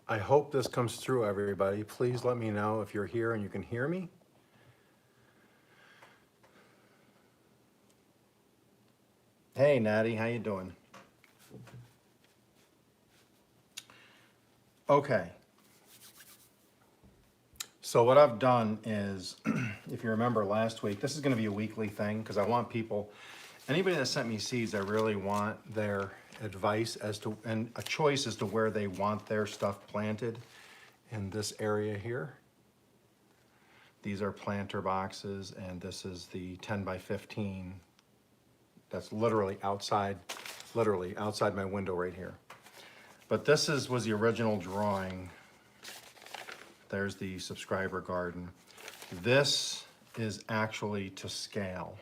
I hope this comes through, everybody. Please let me know if you're here and you can hear me. Hey, Natty, how you doing? Okay. So what I've done is, if you remember last week, this is going to be a weekly thing because I want people, anybody that sent me seeds, I really want their advice as to, and a choice as to where they want their stuff planted in this area here. These are planter boxes, and this is the 10 by 15. That's literally outside my window right here. But this was the original drawing. There's the subscriber garden. This is actually to scale.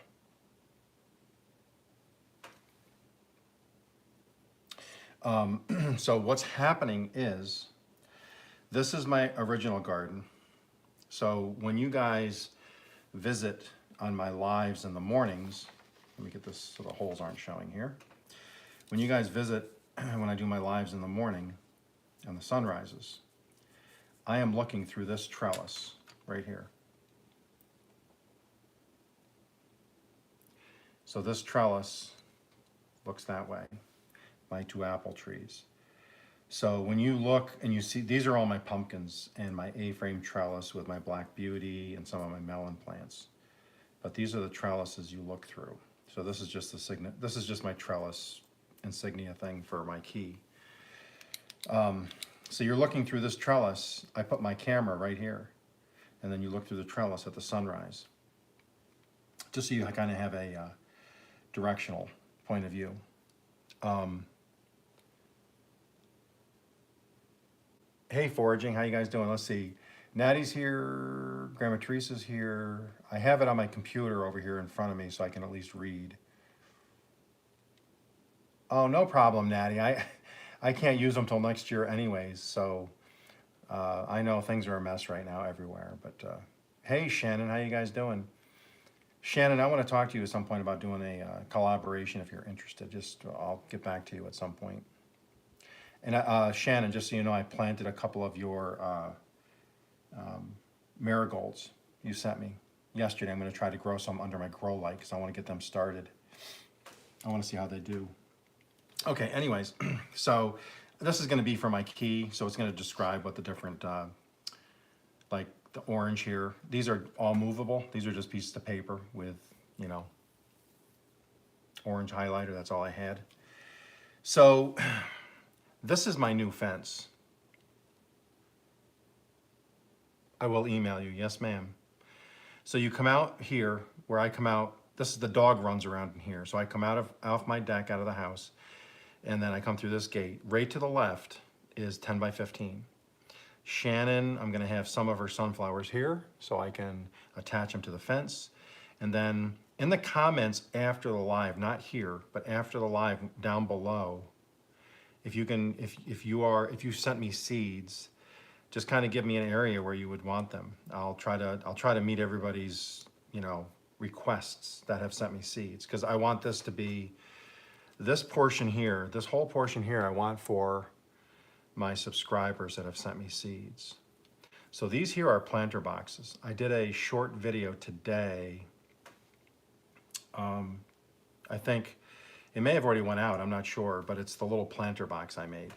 So what's happening is, this is my original garden. So when you guys visit on my lives in the mornings, let me get this so the holes aren't showing here. When you guys visit, when I do my lives in the morning and the sun rises, I am looking through this trellis right here. So this trellis looks that way, my 2 apple trees. So when you look and you see, these are all my pumpkins and my A-frame trellis with my Black Beauty and some of my melon plants. But these are the trellises you look through. So this is just this is just my trellis insignia thing for my key. So you're looking through this trellis. I put my camera right here, and then you look through the trellis at the sunrise, just so you kind of have a directional point of view. Hey, Foraging, how you guys doing? Let's see. Natty's here, Grandma Teresa's here. I have it on my computer over here in front of me so I can at least read. Oh, no problem, Natty. I can't use them till next year anyways, so I know things are a mess right now everywhere. But hey, Shannon, how you guys doing? Shannon, I want to talk to you at some point about doing a collaboration if you're interested. I'll get back to you at some point. And Shannon, just so you know, I planted a couple of your marigolds you sent me yesterday. I'm going to try to grow some under my grow light because I want to get them started. I want to see how they do. Okay, anyways, so this is going to be for my key. So it's going to describe what the different, like the orange here. These are all movable. These are just pieces of paper with, you know, orange highlighter. That's all I had. So this is my new fence. I will email you. Yes, ma'am. So you come out here where I come out. This is the dog runs around in here. So I come off my deck, out of the house, and then I come through this gate. Right to the left is 10 by 15. Shannon, I'm gonna have some of her sunflowers here so I can attach them to the fence. And then in the comments after the live, not here, but after the live down below, if you sent me seeds, just kind of give me an area where you would want them. I'll try to meet everybody's, you know, requests that have sent me seeds, because I want this to be, this portion here, this whole portion here, I want for my subscribers that have sent me seeds. So these here are planter boxes. I did a short video today. I think it may have already went out, I'm not sure, but it's the little planter box I made.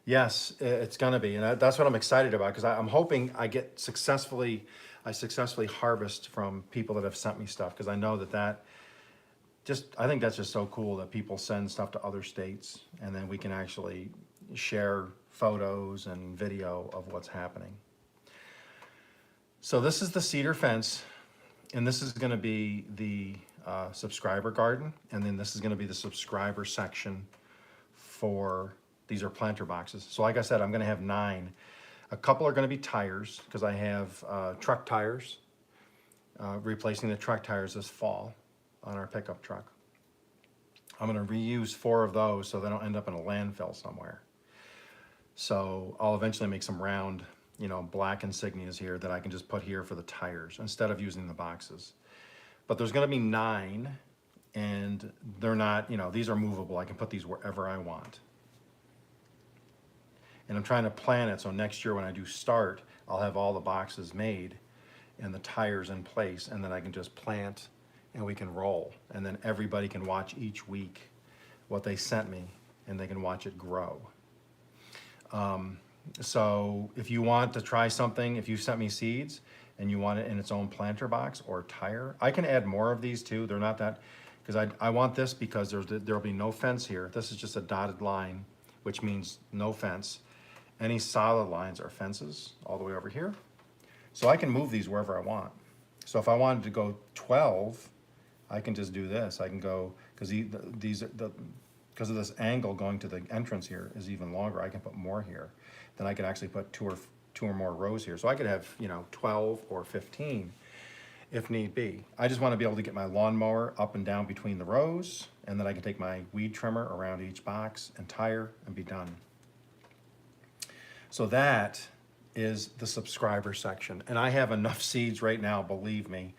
Yes, it's gonna be, and that's what I'm excited about, because I'm hoping I successfully harvest from people that have sent me stuff, because I know I think that's just so cool that people send stuff to other states, and then we can actually share photos and video of what's happening. So this is the cedar fence, and this is gonna be the subscriber garden, and then this is gonna be the subscriber section for, these are planter boxes. So like I said, I'm gonna have 9. A couple are gonna be tires, because I have truck tires, replacing the truck tires this fall on our pickup truck. I'm gonna reuse 4 of those so they don't end up in a landfill somewhere. So I'll eventually make some round, you know, black insignias here that I can just put here for the tires instead of using the boxes. But there's gonna be 9 and they're not, you know, these are movable. I can put these wherever I want. And I'm trying to plan it so next year when I do start, I'll have all the boxes made and the tires in place, and then I can just plant and we can roll. And then everybody can watch each week what they sent me, and they can watch it grow. So if you want to try something, if you sent me seeds and you want it in its own planter box or tire, I can add more of these too. They're not that, because I want this because there'll be no fence here. This is just a dotted line, which means no fence. Any solid lines are fences all the way over here. So I can move these wherever I want. So if I wanted to go 12, I can just do this. I can go, because because of this angle going to the entrance here is even longer, I can put more here. Then I could actually put two or more rows here. So I could have, you know, 12 or 15 if need be. I just want to be able to get my lawnmower up and down between the rows, and then I can take my weed trimmer around each box and tire and be done. So that is the subscriber section. And I have enough seeds right now, believe me.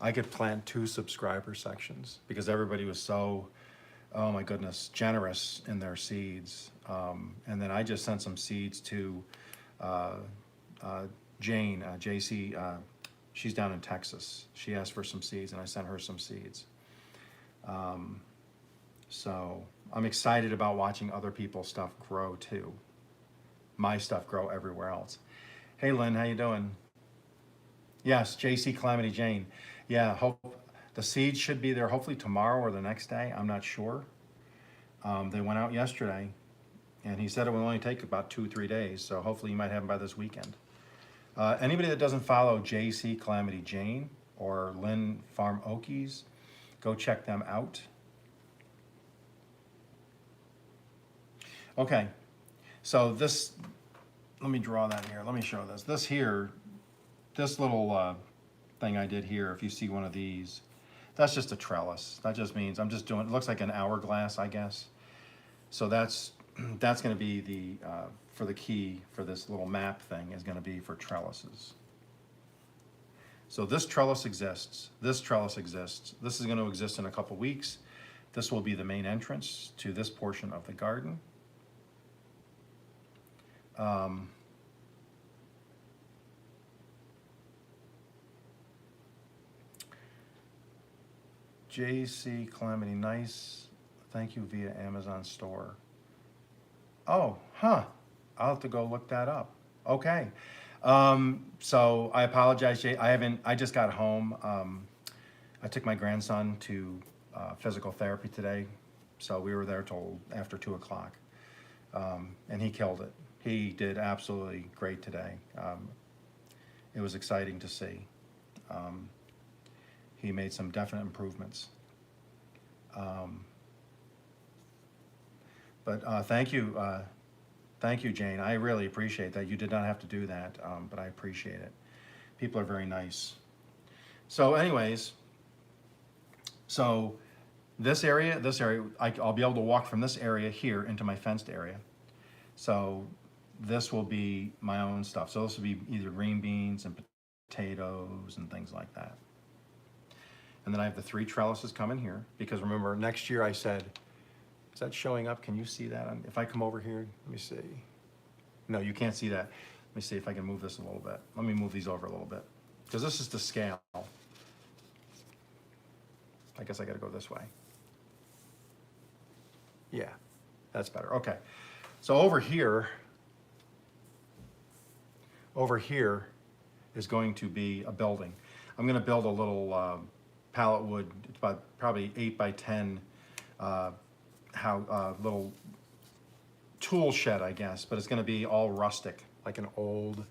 I could plant 2 subscriber sections because everybody was so, oh my goodness, generous in their seeds. And then I just sent some seeds to Jane, JC, she's down in Texas. She asked for some seeds and I sent her some seeds. So I'm excited about watching other people's stuff grow too. My stuff grow everywhere else. Hey Lynn, how you doing? Yes, JC Calamity Jane. Yeah, hope the seeds should be there hopefully tomorrow or the next day. I'm not sure. They went out yesterday, and he said it will only take about 2-3 days, so hopefully you might have them by this weekend. Anybody that doesn't follow JC Calamity Jane or Lynn Farm Okies, go check them out. Okay, so this, let me draw that here. Let me show this. This here, this little thing I did here, if you see one of these, that's just a trellis. That just means I'm just doing, it looks like an hourglass, I guess. So that's going to be the, for the key for this little map thing is going to be for trellises. So this trellis exists. This trellis exists. This is going to exist in a couple weeks. This will be the main entrance to this portion of the garden. JC Calamity, nice. Thank you via Amazon store. Oh, huh. I'll have to go look that up. Okay. So I apologize, Jay. I just got home. I took my grandson to physical therapy today. So we were there till after 2 o'clock. And he killed it. He did absolutely great today. It was exciting to see. He made some definite improvements. But thank you, Jane. I really appreciate that. You did not have to do that, but I appreciate it. People are very nice. So anyways, so this area, I'll be able to walk from this area here into my fenced area. So this will be my own stuff. So this will be either green beans and potatoes and things like that. And then I have the 3 trellises coming here because remember next year I said, is that showing up? Can you see that? If I come over here, let me see. No, you can't see that. Let me see if I can move this a little bit. Let me move these over a little bit because this is the scale. I guess I got to go this way. Yeah, that's better. Okay. So over here is going to be a building. I'm going to build a little pallet wood. It's about probably 8 by 10 little tool shed, I guess, but it's going to be all rustic, like an old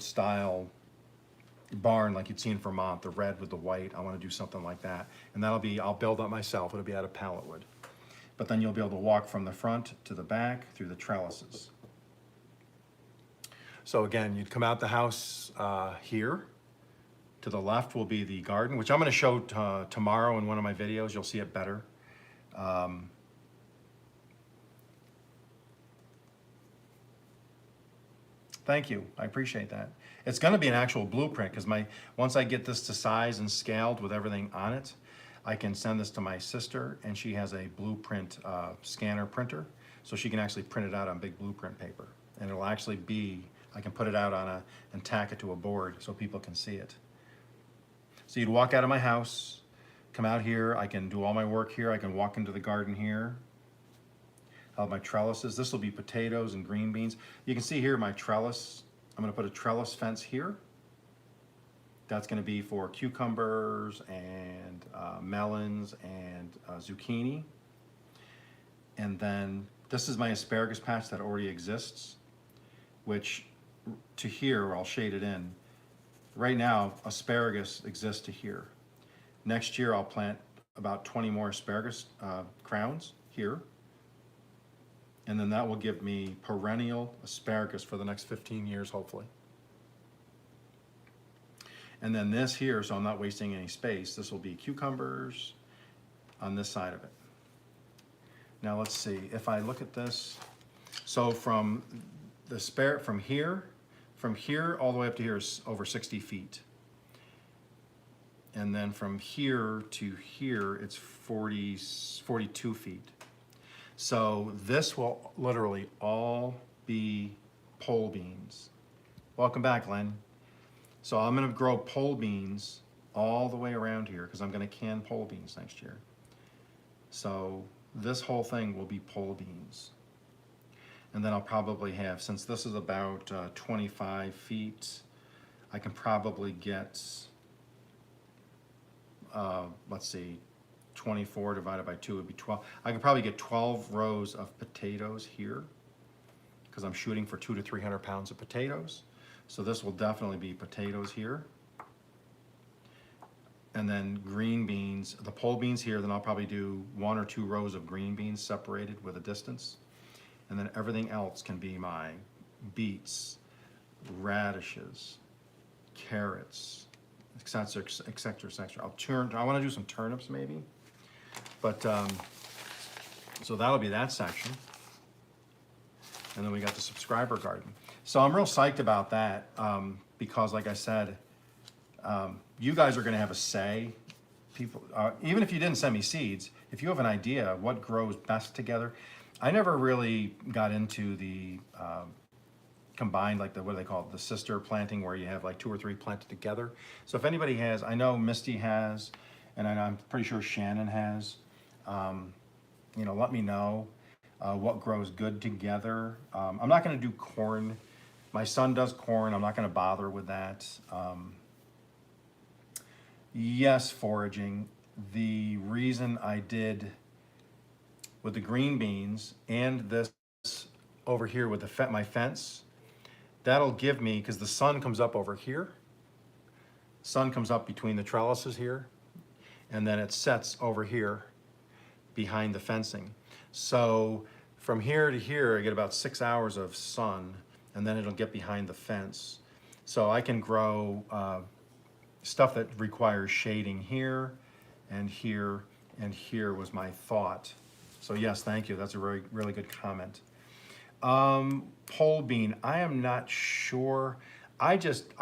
style barn like you'd see in Vermont, the red with the white. I want to do something like that, and I'll build that myself. It'll be out of pallet wood, but then you'll be able to walk from the front to the back through the trellises. So again, you'd come out the house here. To the left will be the garden, which I'm going to show tomorrow in one of my videos. You'll see it better. Thank you. I appreciate that. It's going to be an actual blueprint because once I get this to size and scaled with everything on it, I can send this to my sister, and she has a blueprint scanner printer, so she can actually print it out on big blueprint paper, and it'll actually be. I can put it out on and tack it to a board so people can see it. So you'd walk out of my house, come out here. I can do all my work here. I can walk into the garden here. I'll have my trellises. This will be potatoes and green beans. You can see here my trellis. I'm going to put a trellis fence here. That's going to be for cucumbers and melons and zucchini. And then this is my asparagus patch that already exists, which to here, I'll shade it in. Right now, asparagus exists to here. Next year, I'll plant about 20 more asparagus crowns here. And then that will give me perennial asparagus for the next 15 years, hopefully. And then this here, so I'm not wasting any space, this will be cucumbers on this side of it. Now let's see, if I look at this, so from here all the way up to here is over 60 feet. And then from here to here, it's 42 feet. So this will literally all be pole beans. Welcome back, Len. So I'm gonna grow pole beans all the way around here because I'm gonna can pole beans next year. So this whole thing will be pole beans. And then I'll probably have, since this is about 25 feet, I can probably get, let's see, 24 divided by 2 would be 12. I can probably get 12 rows of potatoes here because I'm shooting for 200 to 300 pounds of potatoes. So this will definitely be potatoes here. And then green beans, the pole beans here, then I'll probably do 1 or 2 rows of green beans separated with a distance. And then everything else can be my beets, radishes, carrots, etc., etc., etc. I want to do some turnips maybe. But, so that'll be that section. And then we got the subscriber garden. So I'm real psyched about that because like I said, you guys are gonna have a say. People, even if you didn't send me seeds, if you have an idea of what grows best together, I never really got into the combined, like what do they call it, the sister planting where you have like 2 or 3 planted together. So if anybody has, I know Misty has, and I'm pretty sure Shannon has, you know, let me know what grows good together. I'm not gonna do corn. My son does corn, I'm not gonna bother with that. Yes, foraging. The reason I did with the green beans and this over here with my fence, that'll give me, because the sun comes up over here, sun comes up between the trellises here, and then it sets over here behind the fencing. So from here to here, I get about 6 hours of sun, and then it'll get behind the fence. So I can grow stuff that requires shading here and here and here was my thought. So yes, thank you. That's a really, really good comment. Pole bean, I am not sure. I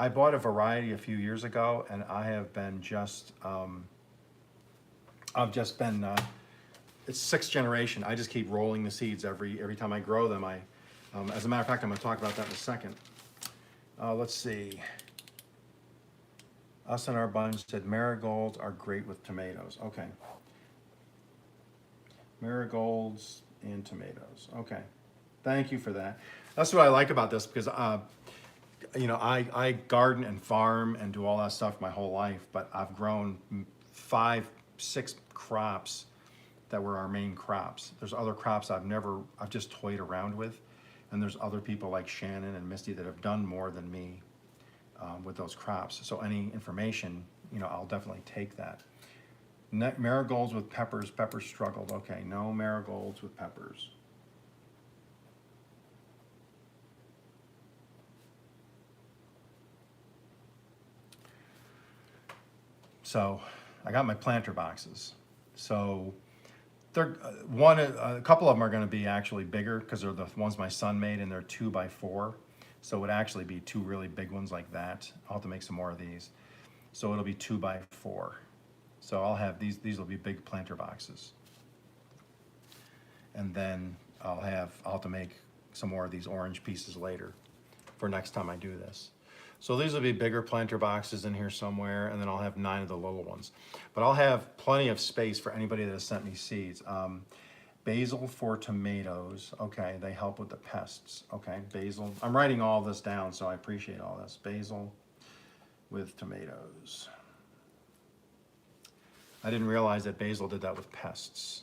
bought a variety a few years ago, and I have been just, it's 6th generation. I just keep rolling the seeds every time I grow them. As a matter of fact, I'm gonna talk about that in a second. Let's see. Us and our bunch said marigolds are great with tomatoes. Okay. Marigolds and tomatoes. Okay. Thank you for that. That's what I like about this because, you know, I garden and farm and do all that stuff my whole life, but I've grown 5, 6 crops that were our main crops. There's other crops I've just toyed around with. And there's other people like Shannon and Misty that have done more than me with those crops. So any information, you know, I'll definitely take that. Marigolds with peppers. Peppers struggled. Okay, no marigolds with peppers. So I got my planter boxes. So they're a couple of them are going to be actually bigger because they're the ones my son made, and they're 2 by 4. So it would actually be 2 really big ones like that. I'll have to make some more of these. So it'll be 2 by 4. So I'll have these will be big planter boxes. And then I'll have to make some more of these orange pieces later for next time I do this. So these will be bigger planter boxes in here somewhere, and then I'll have 9 of the little ones. But I'll have plenty of space for anybody that has sent me seeds. Basil for tomatoes. Okay, they help with the pests. Okay, basil. I'm writing all this down, so I appreciate all this. Basil with tomatoes. I didn't realize that basil did that with pests.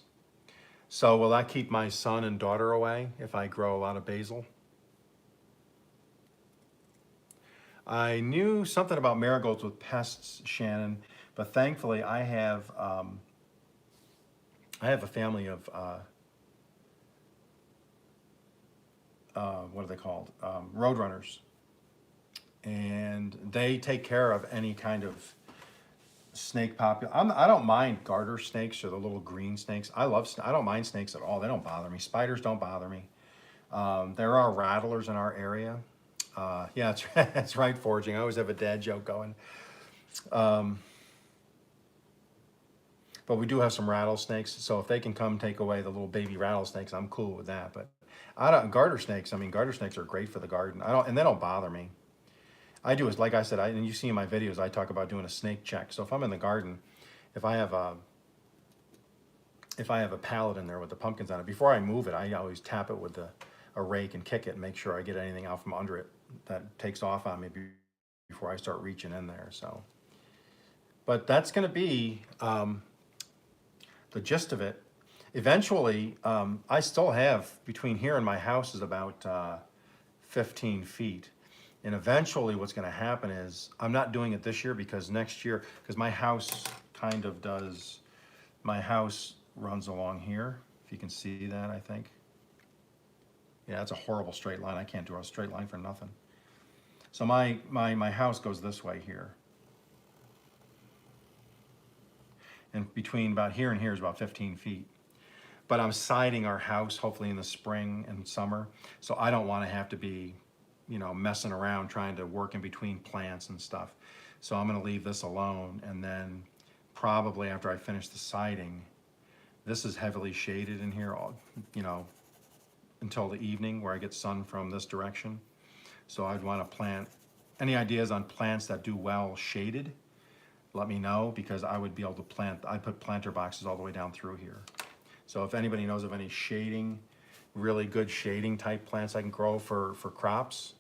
So will that keep my son and daughter away if I grow a lot of basil? I knew something about marigolds with pests, Shannon, but thankfully I have a family of what are they called? Roadrunners, and they take care of any kind of snake population. I don't mind garter snakes or the little green snakes. I don't mind snakes at all. They don't bother me. Spiders don't bother me. There are rattlers in our area. Yeah, that's right, Forging. I always have a dad joke going. But we do have some rattlesnakes, so if they can come take away the little baby rattlesnakes, I'm cool with that. But garter snakes. I mean, garter snakes are great for the garden. And they don't bother me. I do is like I said, and you see in my videos, I talk about doing a snake check. So if I'm in the garden, if I have a pallet in there with the pumpkins on it, before I move it, I always tap it with a rake and kick it and make sure I get anything out from under it that takes off on me before I start reaching in there. So, but that's going to be the gist of it. Eventually, I still have, between here and my house is about 15 feet. And eventually what's going to happen is, I'm not doing it this year because next year, because my house runs along here. If you can see that, I think. Yeah, it's a horrible straight line. I can't draw a straight line for nothing. So my house goes this way here. And between about here and here is about 15 feet. But I'm siding our house hopefully in the spring and summer. So I don't want to have to be, messing around trying to work in between plants and stuff. So I'm going to leave this alone. And then probably after I finish the siding, this is heavily shaded in here, until the evening where I get sun from this direction. So I'd want to plant, any ideas on plants that do well shaded, let me know, because I would be able to plant, I put planter boxes all the way down through here. So if anybody knows of any shading, really good shading type plants I can grow for crops.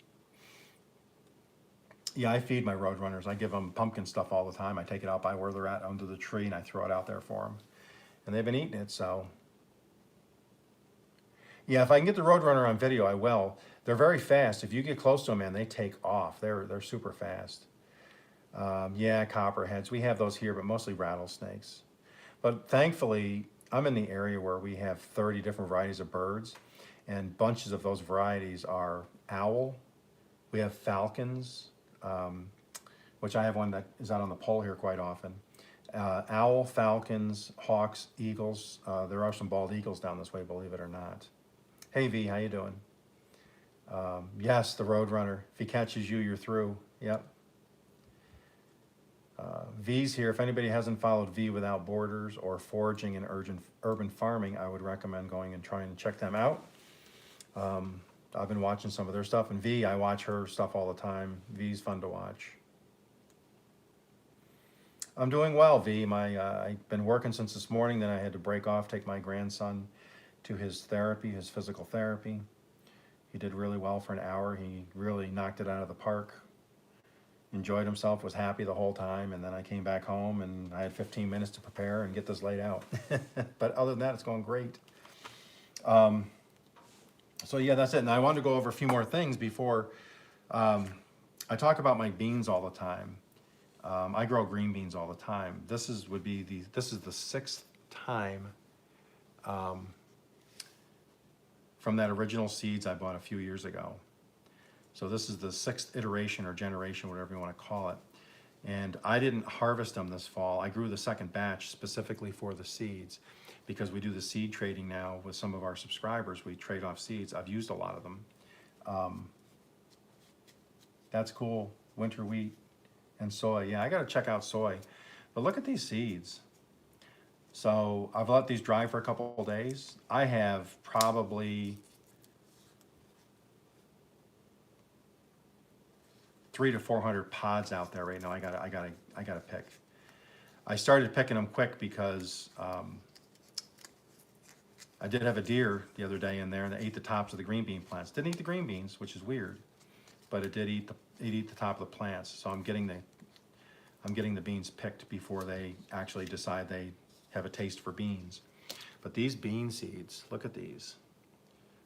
Yeah, I feed my roadrunners. I give them pumpkin stuff all the time. I take it out by where they're at under the tree and I throw it out there for them. And they've been eating it, so. Yeah, if I can get the roadrunner on video, I will. They're very fast. If you get close to them, man, they take off. They're super fast. Yeah, copperheads. We have those here, but mostly rattlesnakes. But thankfully, I'm in the area where we have 30 different varieties of birds, and bunches of those varieties are owl. We have falcons, which I have one that is out on the pole here quite often. Owl, falcons, hawks, eagles. There are some bald eagles down this way, believe it or not. Hey V, how you doing? Yes, the Roadrunner. If he catches you, you're through. Yep. V's here. If anybody hasn't followed V Without Borders or Foraging and Urban Farming, I would recommend going and trying to check them out. I've been watching some of their stuff, and V, I watch her stuff all the time. V's fun to watch. I'm doing well, V. I've been working since this morning, then I had to break off, take my grandson to his therapy, his physical therapy. He did really well for an hour. He really knocked it out of the park. Enjoyed himself, was happy the whole time, and then I came back home and I had 15 minutes to prepare and get this laid out. But other than that, it's going great. So yeah, that's it. And I wanted to go over a few more things before I talk about my beans all the time. I grow green beans all the time. This is the sixth time from that original seeds I bought a few years ago. So this is the sixth iteration or generation, whatever you want to call it. And I didn't harvest them this fall. I grew the second batch specifically for the seeds because we do the seed trading now with some of our subscribers. We trade off seeds. I've used a lot of them. That's cool. Winter wheat and soy. Yeah, I gotta check out soy. But look at these seeds. So I've let these dry for a couple of days. I have probably 300 to 400 pods out there right now. I gotta pick. I started picking them quick because I did have a deer the other day in there and it ate the tops of the green bean plants. Didn't eat the green beans, which is weird, but it did eat the top of the plants. So I'm getting the beans picked before they actually decide they have a taste for beans. But these bean seeds, look at these.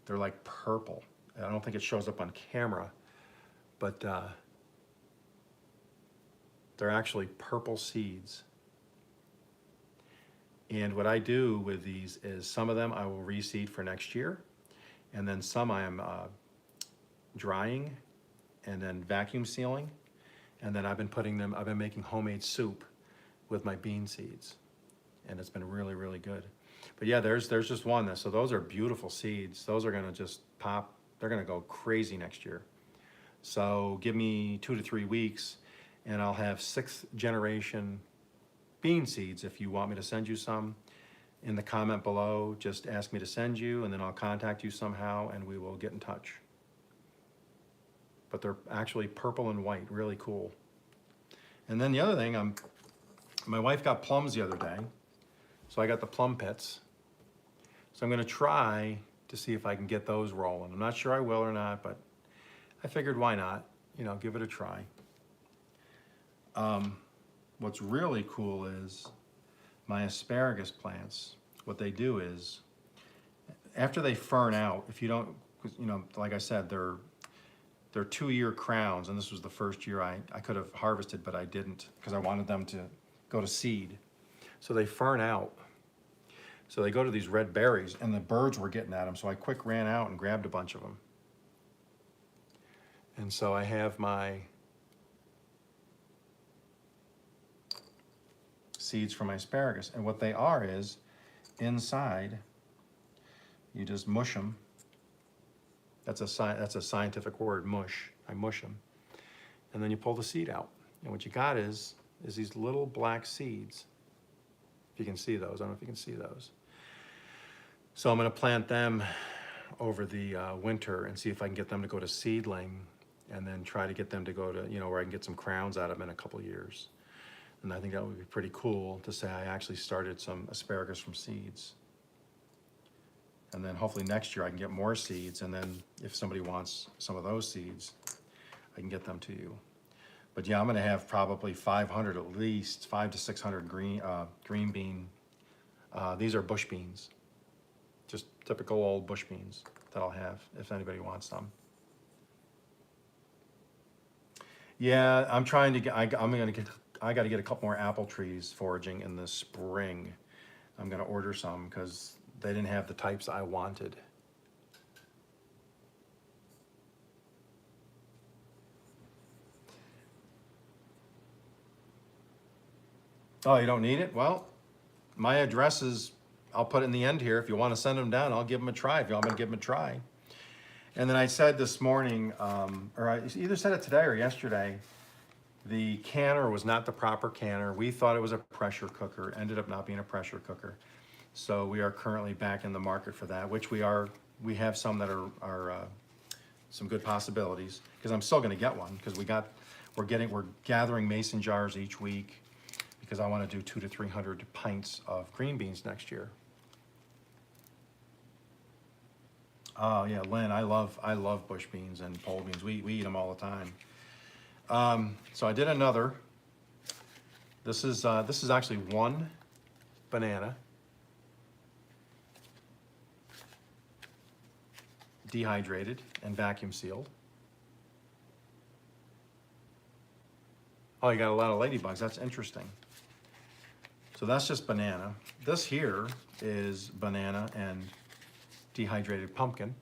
They're like purple. I don't think it shows up on camera, but they're actually purple seeds. And what I do with these is some of them I will reseed for next year, and then some I am drying and then vacuum sealing, and then I've been making homemade soup with my bean seeds, and it's been really, really good. But yeah, there's just one. So those are beautiful seeds. Those are gonna just pop. They're gonna go crazy next year. So give me 2 to 3 weeks, and I'll have 6th generation bean seeds. If you want me to send you some, in the comment below, just ask me to send you, and then I'll contact you somehow, and we will get in touch. But they're actually purple and white, really cool. And then the other thing, my wife got plums the other day, so I got the plum pits. So I'm gonna try to see if I can get those rolling. I'm not sure I will or not, but I figured why not, give it a try. What's really cool is my asparagus plants. What they do is, after they fern out, if you don't, like I said, they're 2-year crowns, and this was the first year I could have harvested, but I didn't because I wanted them to go to seed. So they fern out. So they go to these red berries, and the birds were getting at them, so I quick ran out and grabbed a bunch of them. And so I have my seeds for my asparagus, and what they are is, inside, you just mush them. That's a scientific word, mush. I mush them, and then you pull the seed out, and what you got is these little black seeds. If you can see those, I don't know if you can see those. So I'm going to plant them over the winter and see if I can get them to go to seedling, and then try to get them to go to where I can get some crowns out of them in a couple of years. And I think that would be pretty cool to say I actually started some asparagus from seeds. And then hopefully next year I can get more seeds, and then if somebody wants some of those seeds, I can get them to you. But yeah, I'm gonna have probably 500, at least 500 to 600 green bean. These are bush beans, just typical old bush beans that I'll have if anybody wants them. Yeah, I'm trying to get, I got to get a couple more apple trees foraging in the spring. I'm gonna order some because they didn't have the types I wanted. Oh, you don't need it? Well, my address is, I'll put it in the end here. If you want to send them down, I'll give them a try. If you want me to give them a try. And then I said this morning, or I either said it today or yesterday, the canner was not the proper canner. We thought it was a pressure cooker. It ended up not being a pressure cooker. So we are currently back in the market for that, which we are. We have some that are some good possibilities, because I'm still going to get one, because we're gathering mason jars each week, because I want to do 200 to 300 pints of green beans next year. Oh yeah, Lynn, I love bush beans and pole beans. We eat them all the time. So I did another. This is actually one banana, dehydrated and vacuum sealed. Oh, you got a lot of ladybugs. That's interesting. So that's just banana. This here is banana and dehydrated pumpkin.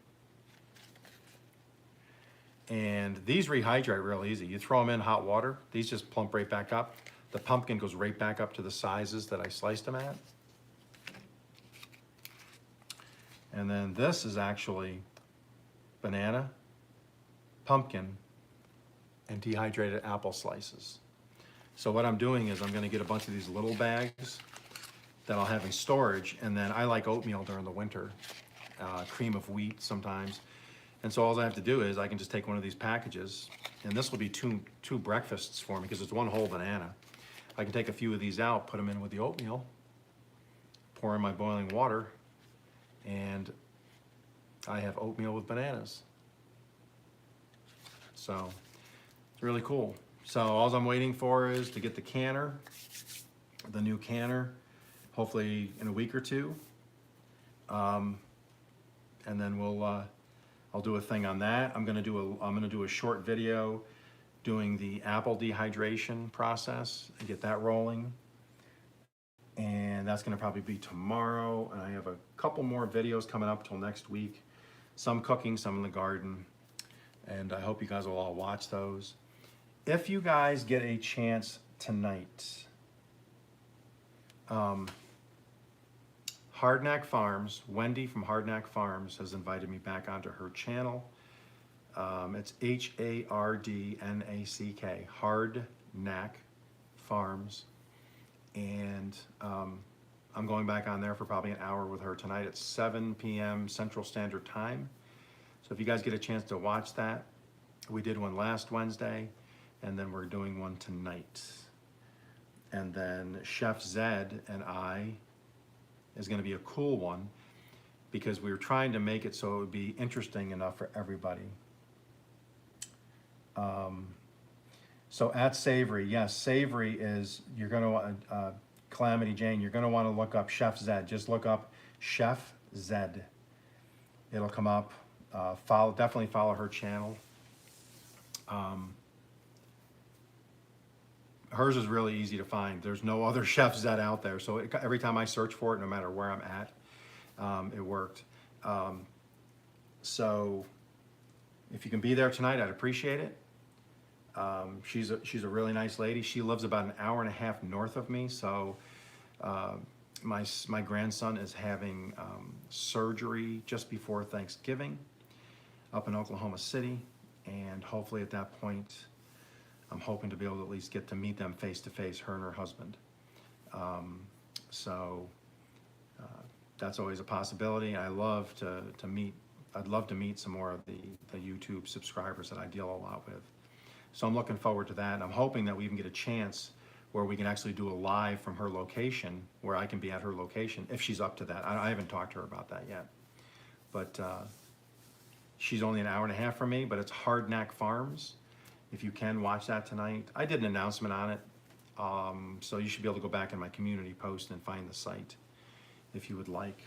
And these rehydrate real easy. You throw them in hot water, these just plump right back up. The pumpkin goes right back up to the sizes that I sliced them at. And then this is actually banana, pumpkin, and dehydrated apple slices. So what I'm doing is I'm gonna get a bunch of these little bags that I'll have in storage, and then I like oatmeal during the winter, cream of wheat sometimes. And so all I have to do is I can just take one of these packages, and this will be two breakfasts for me because it's one whole banana. I can take a few of these out, put them in with the oatmeal, pour in my boiling water, and I have oatmeal with bananas. So it's really cool. So all I'm waiting for is to get the canner, the new canner, hopefully in a week or two. And then I'll do a thing on that. I'm gonna do a short video doing the apple dehydration process and get that rolling. And that's gonna probably be tomorrow. And I have a couple more videos coming up till next week. Some cooking, some in the garden. And I hope you guys will all watch those. If you guys get a chance tonight, Hardknack Farms, Wendy from Hardknack Farms has invited me back onto her channel. It's Hardnack, Hardknack Farms. And I'm going back on there for probably an hour with her tonight at 7 p.m. Central Standard Time. So if you guys get a chance to watch that, we did one last Wednesday, and then we're doing one tonight. And then Chef Zed and I is going to be a cool one because we were trying to make it so it would be interesting enough for everybody. So at Savory, yes, Savory is, you're going to want, Calamity Jane, you're going to want to look up Chef Zed. Just look up Chef Zed. It'll come up. Definitely follow her channel. Hers is really easy to find. There's no other Chef Zed out there. So every time I search for it, no matter where I'm at, it worked. So if you can be there tonight, I'd appreciate it. She's a really nice lady. She lives about an hour and a half north of me. So my grandson is having surgery just before Thanksgiving up in Oklahoma City. And hopefully at that point, I'm hoping to be able to at least get to meet them face to face, her and her husband. That's always a possibility. I'd love to meet some more of the YouTube subscribers that I deal a lot with. So I'm looking forward to that. And I'm hoping that we even get a chance where we can actually do a live from her location, where I can be at her location if she's up to that. I haven't talked to her about that yet. But she's only an hour and a half from me, but it's Hardknack Farms. If you can watch that tonight. I did an announcement on it. So you should be able to go back in my community post and find the site if you would like.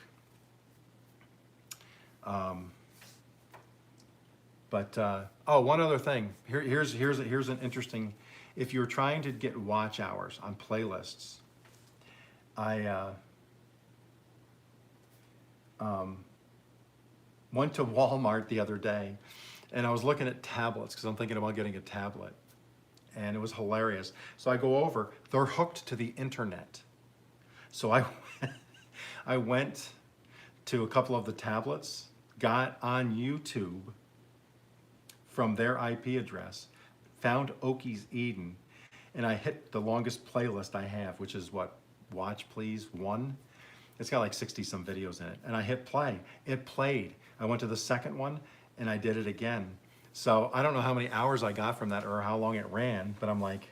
One other thing. Here's an interesting. If you're trying to get watch hours on playlists, I went to Walmart the other day, and I was looking at tablets because I'm thinking about getting a tablet, and it was hilarious. So I go over. They're hooked to the internet. So I went to a couple of the tablets, got on YouTube from their IP address, found Okies Eden, and I hit the longest playlist I have, which is what, Watch Please 1. It's got like 60 some videos in it. And I hit play. It played. I went to the second one and I did it again. So I don't know how many hours I got from that or how long it ran, but I'm like,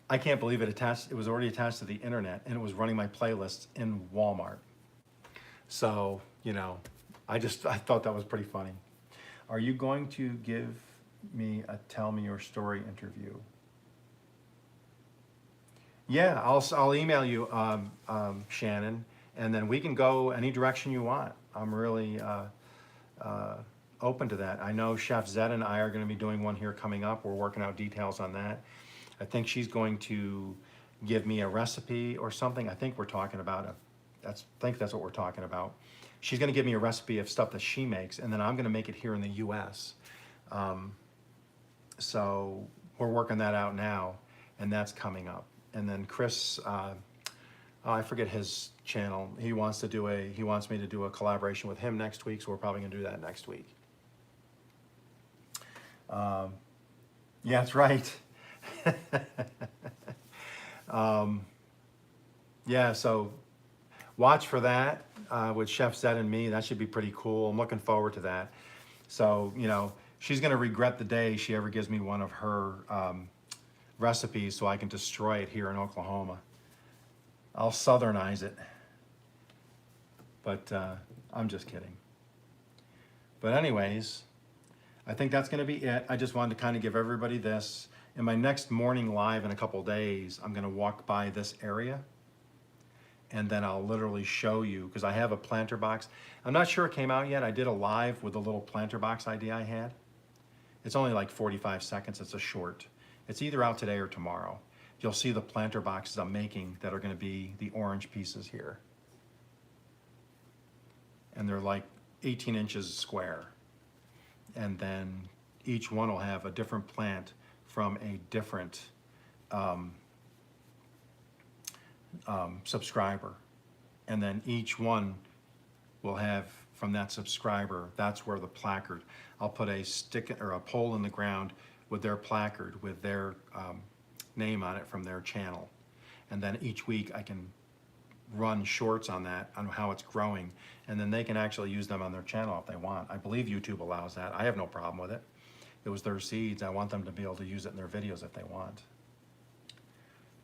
I can't believe it was already attached to the internet and it was running my playlists in Walmart. So, I thought that was pretty funny. Are you going to give me a Tell Me Your Story interview? Yeah, I'll email you, Shannon, and then we can go any direction you want. I'm really open to that. I know Chef Zed and I are going to be doing one here coming up. We're working out details on that. I think she's going to give me a recipe or something. I think we're talking about I think that's what we're talking about. She's going to give me a recipe of stuff that she makes, and then I'm going to make it here in the U.S. So we're working that out now, and that's coming up. And then Chris, I forget his channel. He wants me to do a collaboration with him next week, so we're probably going to do that next week. Yeah, that's right. Yeah, so watch for that with Chef Zed and me. That should be pretty cool. I'm looking forward to that. So, you know, she's going to regret the day she ever gives me one of her recipes so I can destroy it here in Oklahoma. I'll southernize it. But I'm just kidding. But anyways, I think that's going to be it. I just wanted to kind of give everybody this. In my next morning live in a couple days, I'm going to walk by this area and then I'll literally show you, because I have a planter box. I'm not sure it came out yet. I did a live with a little planter box idea I had. It's only like 45 seconds. It's a short. It's either out today or tomorrow. You'll see the planter boxes I'm making that are going to be the orange pieces here. And they're like 18 inches square. And then each one will have a different plant from a different subscriber. And then each one will have from that subscriber, that's where the placard, I'll put a stick or a pole in the ground with their placard, with their name on it from their channel. And then each week I can run shorts on that, on how it's growing, and then they can actually use them on their channel if they want. I believe YouTube allows that. I have no problem with it. It was their seeds. I want them to be able to use it in their videos if they want.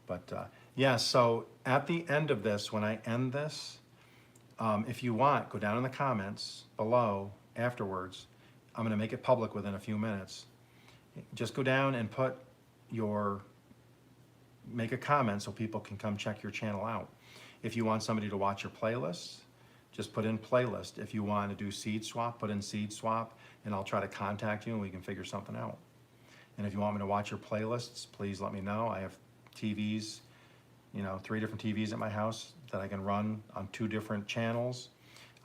But yeah, so at the end of this, when I end this, if you want, go down in the comments below afterwards. I'm going to make it public within a few minutes. Just go down and put make a comment so people can come check your channel out. If you want somebody to watch your playlists, just put in playlist. If you want to do seed swap, put in seed swap, and I'll try to contact you and we can figure something out. And if you want me to watch your playlists, please let me know. I have TVs, you know, 3 different TVs at my house that I can run on 2 different channels.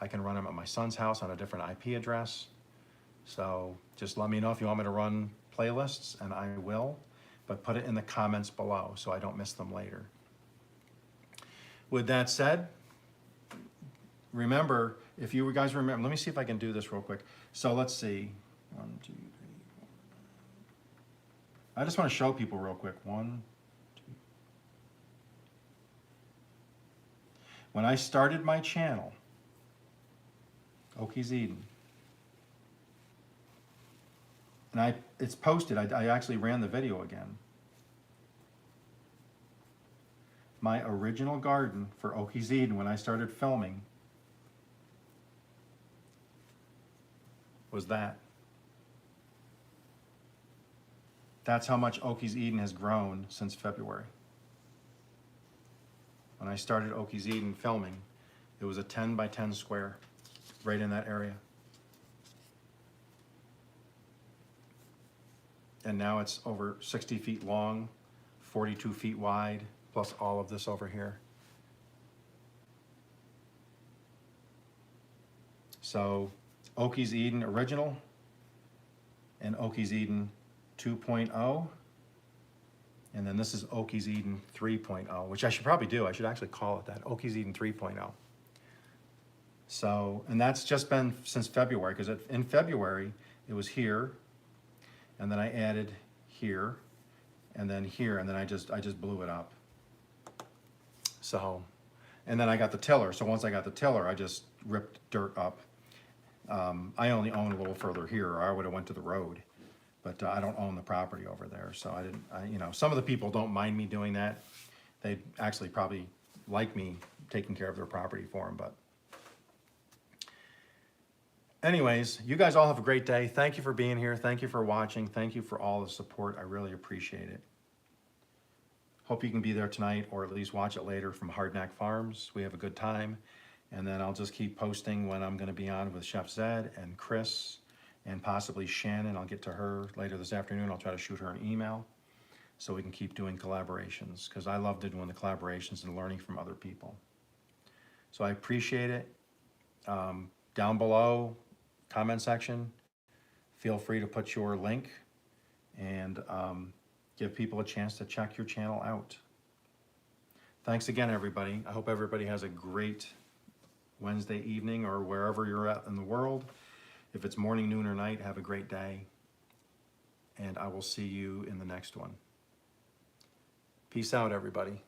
I can run them at my son's house on a different IP address. So just let me know if you want me to run playlists, and I will. But put it in the comments below so I don't miss them later. With that said, remember, if you guys remember, let me see if I can do this real quick. So let's see. 1, 2, 3, 4. I just want to show people real quick. 1, 2. When I started my channel, Okies Eden, and it's posted. I actually ran the video again. My original garden for Okies Eden when I started filming was that. That's how much Okies Eden has grown since February. When I started Okies Eden filming, it was a 10 by 10 square, right in that area. And now it's over 60 feet long, 42 feet wide, plus all of this over here. So Okies Eden Original and Okies Eden 2.0. And then this is Okies Eden 3.0, which I should probably do. I should actually call it that, Okies Eden 3.0. So, and that's just been since February, because in February it was here, and then I added here, and then here, and then I just blew it up. So, and then I got the tiller. So once I got the tiller, I just ripped dirt up. I only own a little further here, or I would have went to the road, but I don't own the property over there. So I didn't, you know, some of the people don't mind me doing that. They actually probably like me taking care of their property for them, but anyways, you guys all have a great day. Thank you for being here. Thank you for watching. Thank you for all the support. I really appreciate it. Hope you can be there tonight, or at least watch it later from Hardknack Farms. We have a good time. And then I'll just keep posting when I'm going to be on with Chef Zed and Chris and possibly Shannon. I'll get to her later this afternoon. I'll try to shoot her an email so we can keep doing collaborations, because I love doing the collaborations and learning from other people. So I appreciate it. Down below, comment section, feel free to put your link and give people a chance to check your channel out. Thanks again, everybody. I hope everybody has a great Wednesday evening, or wherever you're at in the world. If it's morning, noon, or night, have a great day. and I will see you in the next one. Peace out, everybody.